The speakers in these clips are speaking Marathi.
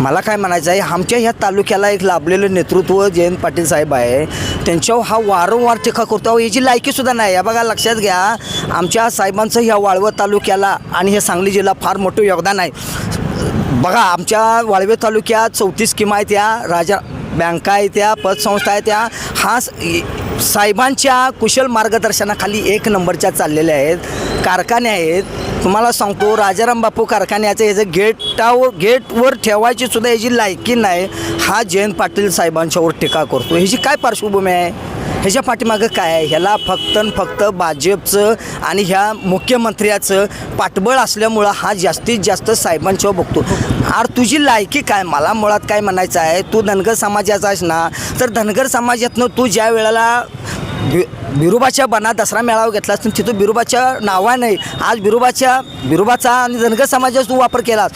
मला काय म्हणायचं आहे, आमच्या ह्या तालुक्याला एक लाभलेलं नेतृत्व जयंत पाटील साहेब आहे, त्यांच्यावर हा वारंवार टीका करतो. याची लायकीसुद्धा नाही. या बघा, लक्षात घ्या, आमच्या साहेबांचं ह्या वाळवं तालुक्याला आणि हे सांगली जिल्हा फार मोठं योगदान आहे. बघा, आमच्या वाळवे तालुक्यात 34 स्कीमा आहेत, त्या राजा बँका आहेत, त्या पतसंस्था आहेत, त्या हा साहेबांच्या कुशल मार्गदर्शनाखाली एक नंबरच्या चाललेल्या आहेत. कारखाने आहेत, तुम्हाला सांगतो, राजाराम बापू कारखान्याचं ह्याचं गेटवर ठेवायची सुद्धा याची लायकी नाही. हा जयंत पाटील साहेबांच्यावर टीका करतो. ह्याची काय पार्श्वभूमी आहे, ह्याच्या पाठीमागं काय आहे? ह्याला फक्त भाजपचं आणि ह्या मुख्यमंत्र्याचं पाठबळ असल्यामुळं हा जास्तीत जास्त साहेबांच्यावर बघतो. अरे तुझी लायकी काय? मला मुळात काय म्हणायचं आहे, तू धनगर समाजाचा आहेस ना, तर धनगर समाजातनं तू ज्या वेळेला बिरोबाच्या बनात दसरा मेळावा घेतलास, तर तिथं बिरोबाच्या नावाने आज बिरोबाचा आणि धनगर समाजाचा तू वापर केलास.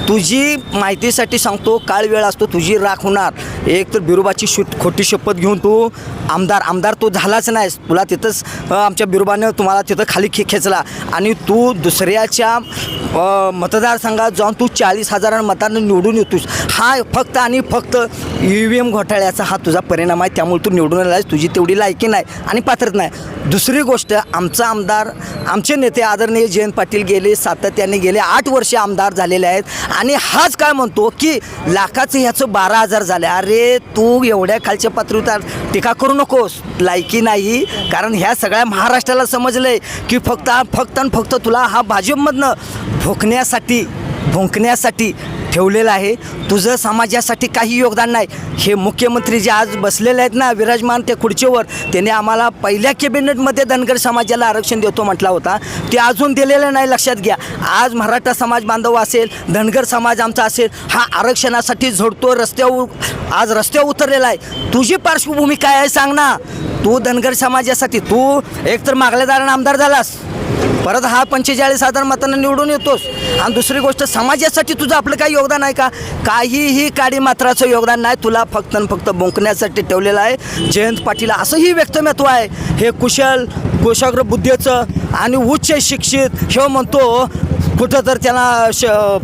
तुझी माहितीसाठी सांगतो, काळ वेळ असतो, तुझी राख होणार. एक तर बिरोबाची खोटी शपथ घेऊन तू आमदार तू झालाच नाहीस. तुला तिथंच आमच्या बिरोबानं तुम्हाला तिथं खाली खेचला आणि तू दुसऱ्याच्या मतदारसंघात जाऊन तू 40,000 मतांना निवडून येतोस. हा फक्त आणि फक्त EVM घोटाळ्याचा हा तुझा परिणाम आहे. त्यामुळे तू निवडून आलास. तुझी तेवढी लायकी नाही आणि पात्रता नाही. दुसरी गोष्ट, आमचा आमदार, आमचे नेते आदरणीय जयंत पाटील सातत्याने गेले 8 वर्षे आमदार झालेले आहेत आणि हाच काय म्हणतो की लाखाचं ह्याचं 12,000 झाले. अरे तू एवढ्या खालच्या पातळीवर टीका करू नकोस, लायकी नाही. कारण ह्या सगळ्या महाराष्ट्राला समजलं आहे की फक्त आणि फक्त तुला हा भाजपमधनं भुंकण्यासाठी ठेवलेलं आहे. तुझं समाजासाठी काही योगदान नाही. हे मुख्यमंत्री जे आज बसलेले आहेत ना विराजमान त्या खुर्चीवर, त्याने आम्हाला पहिल्या कॅबिनेटमध्ये धनगर समाजाला आरक्षण देतो म्हटला होता, ते अजून दिलेलं नाही. लक्षात घ्या, आज मराठा समाज बांधव असेल, धनगर समाज आमचा असेल, हा आरक्षणासाठी झोडतो, रस्त्यावर उतरलेला आहे. तुझी पार्श्वभूमी काय आहे सांग ना. तू धनगर समाजासाठी तू एकतर मागल्या दारानं आमदार झालास, परत हा 45,000 मतांना निवडून येतोस, आणि दुसरी गोष्ट समाजासाठी तुझं आपलं काही योगदान आहे का? काहीही काडी मात्राचं योगदान नाही. तुला फक्त बोंकण्यासाठी ठेवलेलं आहे. जयंत पाटील असंही व्यक्तिमत्व आहे, हे कुशाग्र बुद्धीचं आणि उच्च शिक्षित, हे म्हणतो कुठं तर त्याला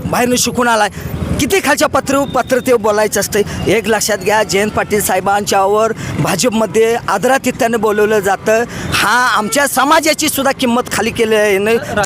बाहेरनं शिकून आला आहे. किती खालच्या पात्रतेवर बोलायचं असतं. एक लक्षात घ्या, जयंत पाटील साहेबांच्यावर भाजपमध्ये आदरातिथ्याने बोलवलं जातं. हा आमच्या समाजाची सुद्धा किंमत खाली केली आहे.